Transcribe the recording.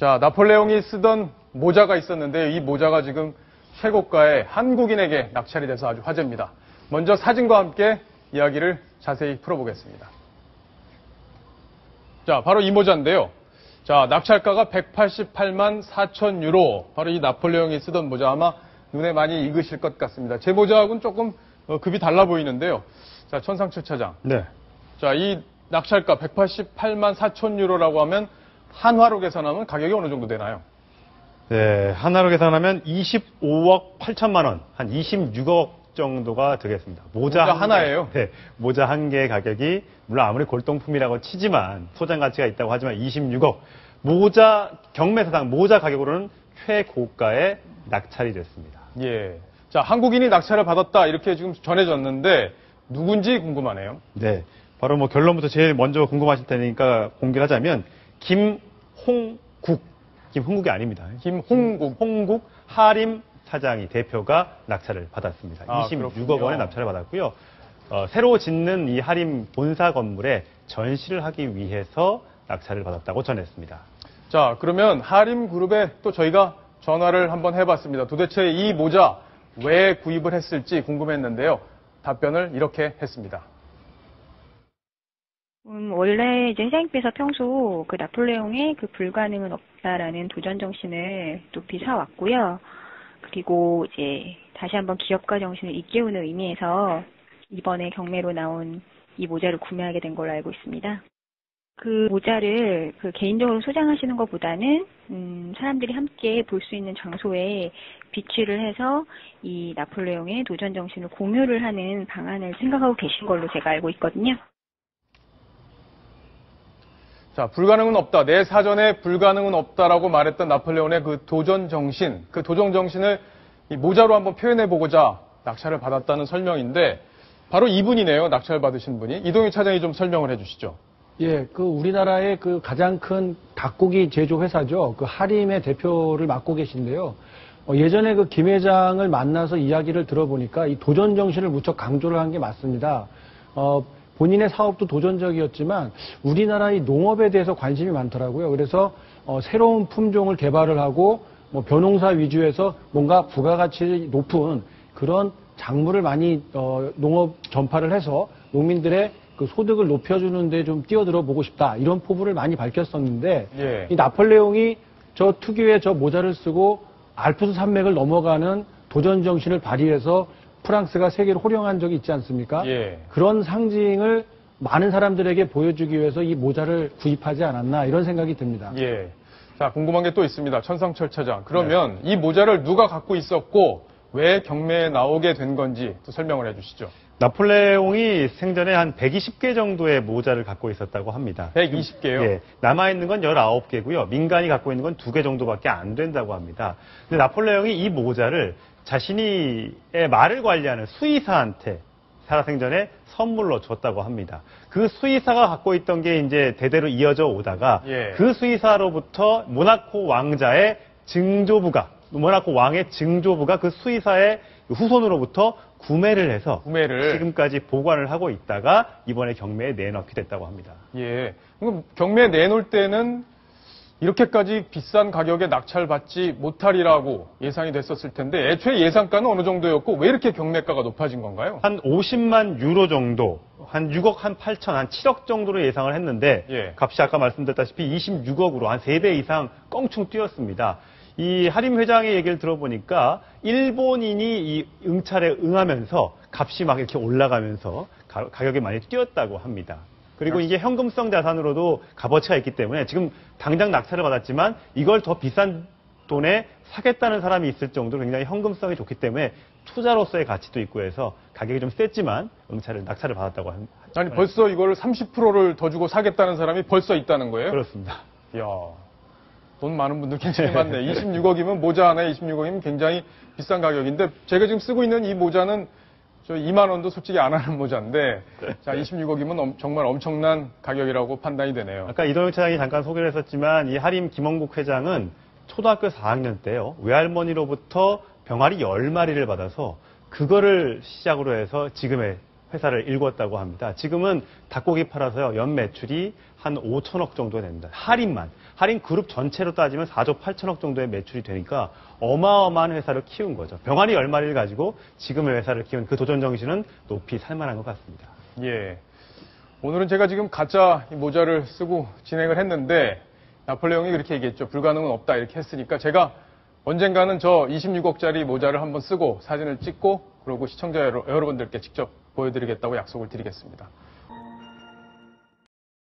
자, 나폴레옹이 쓰던 모자가 있었는데 이 모자가 지금 최고가의 한국인에게 낙찰이 돼서 아주 화제입니다. 먼저 사진과 함께 이야기를 자세히 풀어보겠습니다. 자, 바로 이 모자인데요. 자, 낙찰가가 188만 4천 유로. 바로 이 나폴레옹이 쓰던 모자 아마 눈에 많이 익으실 것 같습니다. 제 모자하고는 조금 급이 달라 보이는데요. 자, 천상철 차장. 네. 자, 이 낙찰가 188만 4천 유로라고 하면 한화로 계산하면 가격이 어느 정도 되나요? 네, 하나로 계산하면 25억 8천만 원, 한 26억 정도가 되겠습니다. 모자 하나예요? 네, 모자 한 개의 가격이 물론 아무리 골동품이라고 치지만 소장 가치가 있다고 하지만 26억. 모자 경매사상 모자 가격으로는 최고가에 낙찰이 됐습니다. 예. 자, 한국인이 낙찰을 받았다 이렇게 지금 전해졌는데 누군지 궁금하네요. 네, 바로 뭐 결론부터 제일 먼저 궁금하실 테니까 공개를 하자면 김홍국, 김흥국이 아닙니다. 홍국 하림 사장이 대표가 낙찰을 받았습니다. 26억 그렇군요. 원의 낙찰을 받았고요. 새로 짓는 이 하림 본사 건물에 전시를 하기 위해서 낙찰을 받았다고 전했습니다. 자, 그러면 하림 그룹에 또 저희가 전화를 한번 해봤습니다. 도대체 이 모자 왜 구입을 했을지 궁금했는데요. 답변을 이렇게 했습니다. 원래 이제 회장님께서 평소 그 나폴레옹의 그 불가능은 없다라는 도전 정신을 높이 사왔고요. 그리고 이제 다시 한번 기업가 정신을 일깨우는 의미에서 이번에 경매로 나온 이 모자를 구매하게 된 걸로 알고 있습니다. 그 모자를 그 개인적으로 소장하시는 것보다는 사람들이 함께 볼 수 있는 장소에 비치를 해서 이 나폴레옹의 도전 정신을 공유를 하는 방안을 생각하고 계신 걸로 제가 알고 있거든요. 자, 불가능은 없다. 내 사전에 불가능은 없다라고 말했던 나폴레옹의 그 도전 정신, 그 도전 정신을 이 모자로 한번 표현해 보고자 낙찰을 받았다는 설명인데 바로 이분이네요. 낙찰 받으신 분이. 이동희 차장이 좀 설명을 해 주시죠. 예, 그 우리나라의 그 가장 큰 닭고기 제조 회사죠. 그 하림의 대표를 맡고 계신데요. 예전에 그 김 회장을 만나서 이야기를 들어보니까 이 도전 정신을 무척 강조를 한 게 맞습니다. 본인의 사업도 도전적이었지만 우리나라의 농업에 대해서 관심이 많더라고요. 그래서 새로운 품종을 개발을 하고 뭐 벼농사 위주에서 뭔가 부가가치 높은 그런 작물을 많이 농업 전파를 해서 농민들의 그 소득을 높여주는데 좀 뛰어들어 보고 싶다 이런 포부를 많이 밝혔었는데 예. 이 나폴레옹이 저 특유의 저 모자를 쓰고 알프스 산맥을 넘어가는 도전 정신을 발휘해서 프랑스가 세계를 호령한 적이 있지 않습니까? 예. 그런 상징을 많은 사람들에게 보여주기 위해서 이 모자를 구입하지 않았나 이런 생각이 듭니다. 예. 자, 궁금한 게 또 있습니다. 천상철 차장. 그러면 이 모자를 누가 갖고 있었고 왜 경매에 나오게 된 건지 또 설명을 해 주시죠. 나폴레옹이 생전에 한 120개 정도의 모자를 갖고 있었다고 합니다. 120개요? 예, 남아있는 건 19개고요. 민간이 갖고 있는 건 2개 정도밖에 안 된다고 합니다. 근데 나폴레옹이 이 모자를 자신의 말을 관리하는 수의사한테 살아생전에 선물로 줬다고 합니다. 그 수의사가 갖고 있던 게 이제 대대로 이어져 오다가 예. 그 수의사로부터 모나코 왕자의 증조부가 모나코 왕의 증조부가 그 수의사의 후손으로부터 구매를 해서 지금까지 보관을 하고 있다가 이번에 경매에 내놓게 됐다고 합니다. 예. 그럼 경매에 내놓을 때는 이렇게까지 비싼 가격에 낙찰받지 못하리라고 예상이 됐었을 텐데 애초에 예상가는 어느 정도였고 왜 이렇게 경매가가 높아진 건가요? 한 50만 유로 정도, 한 6억 한 8천, 한 7억 정도로 예상을 했는데 예. 값이 아까 말씀드렸다시피 26억으로 한 3배 이상 껑충 뛰었습니다. 이 하림 회장의 얘기를 들어보니까 일본인이 이 응찰에 응하면서 값이 막 이렇게 올라가면서 가격이 많이 뛰었다고 합니다. 그리고 이게 현금성 자산으로도 값어치가 있기 때문에 지금 당장 낙찰을 받았지만 이걸 더 비싼 돈에 사겠다는 사람이 있을 정도로 굉장히 현금성이 좋기 때문에 투자로서의 가치도 있고 해서 가격이 좀 셌지만 낙찰을 받았다고 합니다. 아니 벌써 이걸 30%를 더 주고 사겠다는 사람이 벌써 있다는 거예요? 그렇습니다. 이야, 돈 많은 분들 굉장히 많네. 26억이면 모자 하나에 26억이면 굉장히 비싼 가격인데 제가 지금 쓰고 있는 이 모자는 저 2만 원도 솔직히 안 하는 모자인데 자 26억이면 정말 엄청난 가격이라고 판단이 되네요. 아까 이동혁 차장이 잠깐 소개를 했었지만 이 하림 김원국 회장은 초등학교 4학년 때요. 외할머니로부터 병아리 10마리를 받아서 그거를 시작으로 해서 지금의 회사를 일궜다고 합니다. 지금은 닭고기 팔아서요, 연 매출이 한 5천억 정도 됩니다. 할인 그룹 전체로 따지면 4조 8천억 정도의 매출이 되니까 어마어마한 회사를 키운 거죠. 병아리 10마리를 가지고 지금의 회사를 키운 그 도전 정신은 높이 살만한 것 같습니다. 예. 오늘은 제가 지금 가짜 이 모자를 쓰고 진행을 했는데 나폴레옹이 그렇게 얘기했죠. 불가능은 없다 이렇게 했으니까 제가 언젠가는 저 26억짜리 모자를 한번 쓰고 사진을 찍고 그러고 시청자 여러분들께 직접 보여드리겠다고 약속을 드리겠습니다.